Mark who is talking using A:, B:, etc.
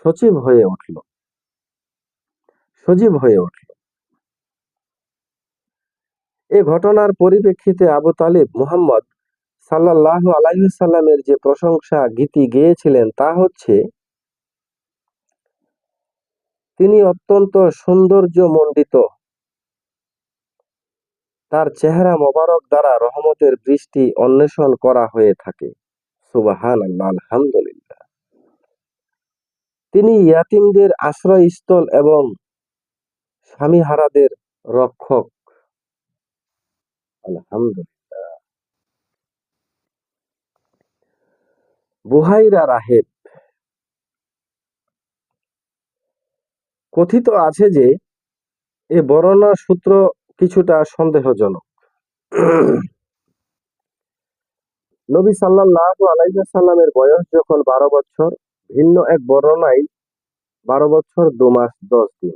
A: সজীব হয়ে উঠল সজীব হয়ে উঠল। এ ঘটনার পরিপ্রেক্ষিতে আবু তালিব মুহাম্মদ সাল্লাল্লাহু আলাইহি সাল্লামের যে প্রশংসা গীতি গেয়েছিলেন তা হচ্ছে, তিনি অত্যন্ত সৌন্দর্যমণ্ডিত, তার চেহারা মোবারক দ্বারা রহমতের বৃষ্টি অন্বেষণ করা হয়ে থাকে। সুবহানাল্লাহ, আলহামদুলিল্লাহ। তিনি ইয়াতীমদের আশ্রয়স্থল এবং স্বামীহারাদের রক্ষক। আলহামদুলিল্লাহ। বুহাইরা রাহেব। কথিত আছে যে এ বর্ণনা সূত্র কিছুটা সন্দেহজনক। নবী সাল্লাল্লাহু আলাইহি ওয়াসাল্লামের বয়স যখন 12 বছর, ভিন্ন এক বর্ণনায় 12 বছর 2 মাস 10 দিন।